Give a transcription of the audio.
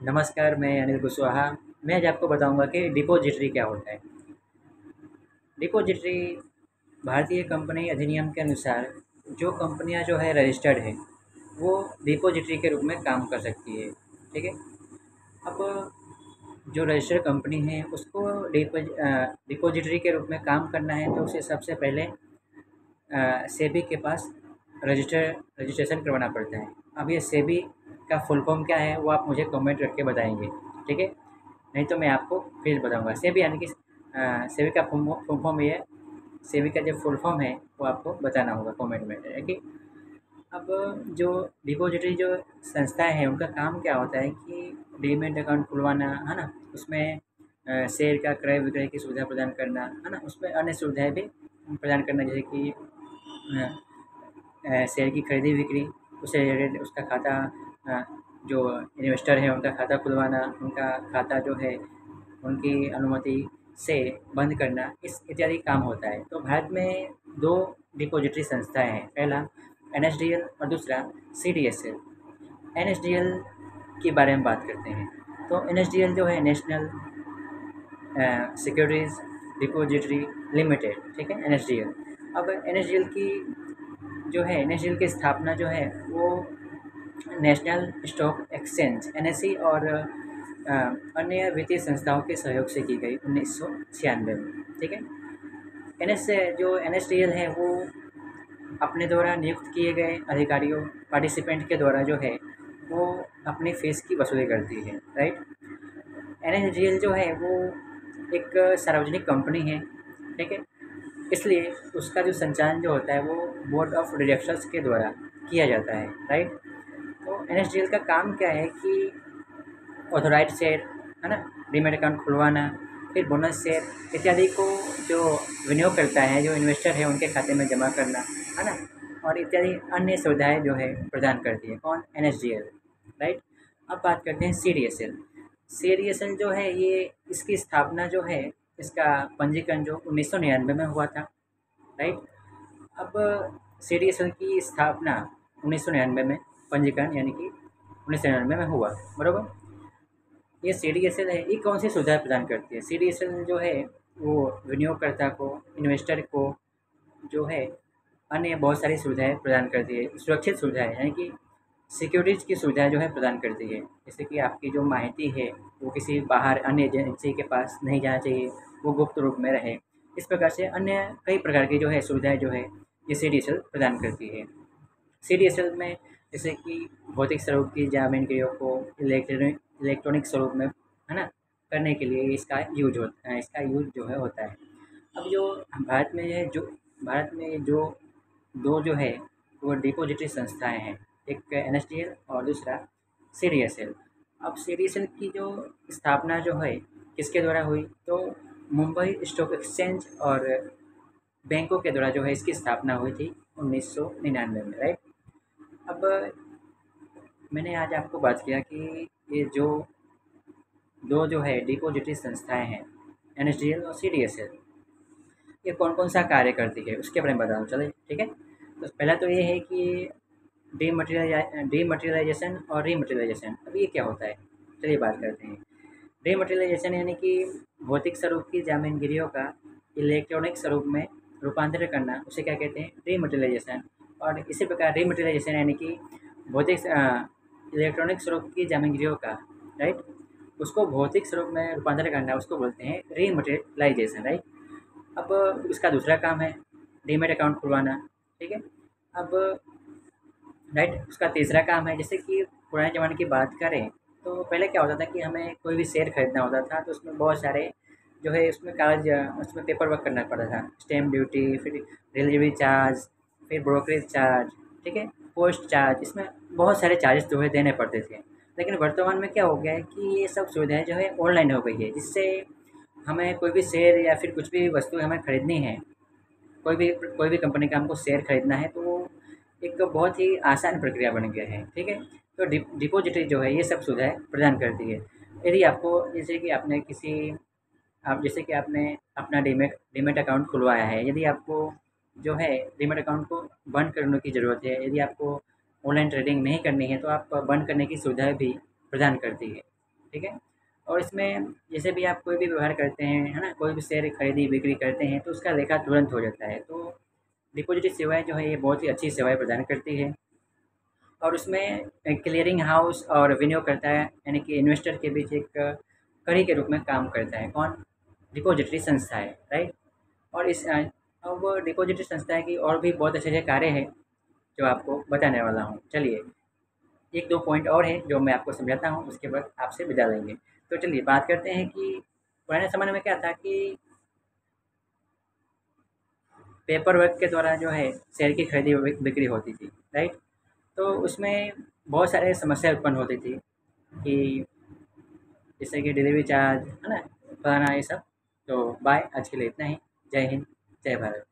नमस्कार, मैं अनिल कुशवाहा। मैं आज आपको बताऊंगा कि डिपॉजिटरी क्या होता है। डिपॉजिटरी भारतीय कंपनी अधिनियम के अनुसार जो कंपनियां जो है रजिस्टर्ड है, वो डिपॉजिटरी के रूप में काम कर सकती है। ठीक है। अब जो रजिस्टर्ड कंपनी है उसको डिपॉजिटरी के रूप में काम करना है तो उसे सबसे पहले सेबी के पास रजिस्ट्रेशन करवाना पड़ता है। अब ये सेबी का फुल फॉर्म क्या है वो आप मुझे कमेंट करके बताएंगे। ठीक है। नहीं तो मैं आपको फिर बताऊंगा। सेबी यानी कि सेबी का फुल फॉर्म ये है। सेबी का जो फुल फॉर्म है वो आपको बताना होगा कमेंट में। ठीक है। अब जो डिपॉजिटरी जो संस्थाएं हैं उनका काम क्या होता है कि डीमैट अकाउंट खुलवाना है ना, उसमें शेयर का क्रय विक्रय की सुविधा प्रदान करना है ना, उसमें अन्य सुविधाएं भी प्रदान करना, जैसे कि शेयर की खरीदी बिक्री, उससे रिलेटेड उसका खाता, अ, जो इन्वेस्टर है उनका खाता खुलवाना, उनका खाता जो है उनकी अनुमति से बंद करना, इस इत्यादि काम होता है। तो भारत में दो डिपॉजिटरी संस्थाएं हैं, पहला एनएसडीएल और दूसरा सीडीएसएल। एनएसडीएल के बारे में बात करते हैं तो एनएसडीएल जो है नेशनल सिक्योरिटीज़ डिपॉजिटरी लिमिटेड। ठीक है, एनएसडीएल। अब एनएसडीएल की जो है एनएसडीएल की स्थापना जो है वो नेशनल स्टॉक एक्सचेंज एनएसई और अन्य वित्तीय संस्थाओं के सहयोग से की गई 1996 में। ठीक है। एनएसडीएल है वो अपने द्वारा नियुक्त किए गए अधिकारियों पार्टिसिपेंट के द्वारा जो है वो अपनी फीस की वसूली करती है। राइट। एनएसडीएल जो है वो एक सार्वजनिक कंपनी है। ठीक है। इसलिए उसका जो संचालन जो होता है वो बोर्ड ऑफ डायरेक्टर्स के द्वारा किया जाता है। राइट। तो एनएसडीएल का काम क्या है कि ऑथोराइज शेयर है ना, डीमैट अकाउंट खुलवाना, फिर बोनस शेयर इत्यादि को जो विनियोग करता है, जो इन्वेस्टर है उनके खाते में जमा करना है ना, और इत्यादि अन्य सुविधाएं जो है प्रदान करती है कौन, एनएसडीएल। राइट। अब बात करते हैं सीडीएसएल। सीडीएसएल जो है ये इसकी स्थापना जो है, इसका पंजीकरण जो 1999 में हुआ था। राइट। अब सीडीएसएल की स्थापना 1999 में, पंजीकरण यानी कि 1999 में हुआ, बराबर। ये सीडीएसएल है, ये कौन सी सुविधा प्रदान करती है? सीडीएसएल जो है वो विनियोगकर्ता को, इन्वेस्टर को जो है अन्य बहुत सारी सुविधाएं प्रदान करती है। सुरक्षित सुविधाएं यानी कि सिक्योरिटीज़ की सुविधाएं जो है प्रदान करती है, जैसे कि आपकी जो माहिती है वो किसी बाहर अन्य एजेंसी के पास नहीं जाना चाहिए, वो गुप्त रूप में रहे। इस प्रकार से अन्य कई प्रकार की जो है सुविधाएं जो है ये सीडीएसएल प्रदान करती है। सीडीएसएल में जैसे कि भौतिक स्वरूप की जानकारियों को इलेक्ट्रॉनिक स्वरूप में है ना करने के लिए इसका यूज होता है, इसका यूज जो है होता है। अब जो भारत में है, जो भारत में जो दो जो है वो डिपॉजिटरी संस्थाएं हैं, एक एनएसडीएल और दूसरा सीडीएसएल। अब सीडीएसएल की जो स्थापना जो है किसके द्वारा हुई, तो मुंबई स्टॉक एक्सचेंज और बैंकों के द्वारा जो है इसकी स्थापना हुई थी 1999 में। राइट। अब मैंने आज आपको बात किया कि ये जो दो जो है डिपॉजिटरी संस्थाएं हैं, एनएसडीएल और सीडीएसएल, ये कौन कौन सा कार्य करती है उसके बारे में बता दूँ। चलिए, ठीक है। तो पहला तो ये है कि डीमटेरियलाइजेशन और रीमटेरियलाइजेशन। अब ये क्या होता है, चलिए बात करते हैं। डीमटेरियलाइजेशन यानी कि भौतिक स्वरूप की जामीनगिरियों का इलेक्ट्रॉनिक स्वरूप में रूपांतरण करना, उसे क्या कहते हैं, डीमटेरियलाइजेशन। और इसी प्रकार रीमटेरियलाइजेशन यानी कि भौतिक इलेक्ट्रॉनिक स्वरूप की जामीनगिरियों का, राइट, उसको भौतिक स्वरूप में रूपांतरण करना, उसको बोलते हैं रीमटेरियलाइजेशन। राइट। अब इसका दूसरा काम है डीमैट अकाउंट खुलवाना। ठीक है। अब राइट, उसका तीसरा काम है, जैसे कि पुराने ज़माने की बात करें तो पहले क्या होता था कि हमें कोई भी शेयर खरीदना होता था तो उसमें बहुत सारे जो है उसमें कागज, उसमें पेपर वर्क करना पड़ता था, स्टैम्प ड्यूटी, फिर डिलीवरी चार्ज, फिर ब्रोकरेज चार्ज, ठीक है, पोस्ट चार्ज, इसमें बहुत सारे चार्जेस जो है देने पड़ते थे। लेकिन वर्तमान में क्या हो गया है कि ये सब सुविधाएं जो है ऑनलाइन हो गई है, जिससे हमें कोई भी शेयर या फिर कुछ भी वस्तु हमें खरीदनी है, कोई भी कंपनी का हमको शेयर खरीदना है तो वो एक बहुत ही आसान प्रक्रिया बन गया है। ठीक है। तो डिपॉजिटरी जो है ये सब सुविधाएं प्रदान करती है। यदि आपको, जैसे कि आपने किसी, आप जैसे कि आपने अपना डीमैट डीमैट अकाउंट खुलवाया है, यदि आपको जो है डीमैट अकाउंट को बंद करने की ज़रूरत है, यदि आपको ऑनलाइन ट्रेडिंग नहीं करनी है तो आप बंद करने की सुविधाएं भी प्रदान करती है। ठीक है। और इसमें जैसे भी आप कोई भी व्यवहार करते हैं, है ना, कोई भी शेयर खरीदी बिक्री करते हैं तो उसका लेखा तुरंत हो जाता है। तो डिपॉजिटरी सेवाएँ जो है ये बहुत ही अच्छी सेवाएँ प्रदान करती है। और उसमें क्लियरिंग हाउस और विनियोगकर्ता यानी कि इन्वेस्टर के बीच एक कड़ी के रूप में काम करता है। कौन? डिपॉजिटरी संस्थाएँ, राइट। और अब डिपॉजिटरी संस्थाएँ की और भी बहुत अच्छे-अच्छे कार्य हैं जो आपको बताने वाला हूँ। चलिए, 1-2 पॉइंट और हैं जो मैं आपको समझाता हूँ, उसके बाद आपसे विदा लेंगे। तो चलिए बात करते हैं कि पुराने ज़माने में क्या था कि पेपर वर्क के द्वारा जो है शेयर की खरीदी बिक्री होती थी, राइट। तो उसमें बहुत सारे समस्या उत्पन्न होती थी कि जैसे कि डिलीवरी चार्ज, है ना, फलाना ये सब। तो बाय, आज के लिए इतना ही। जय हिंद, जय भारत।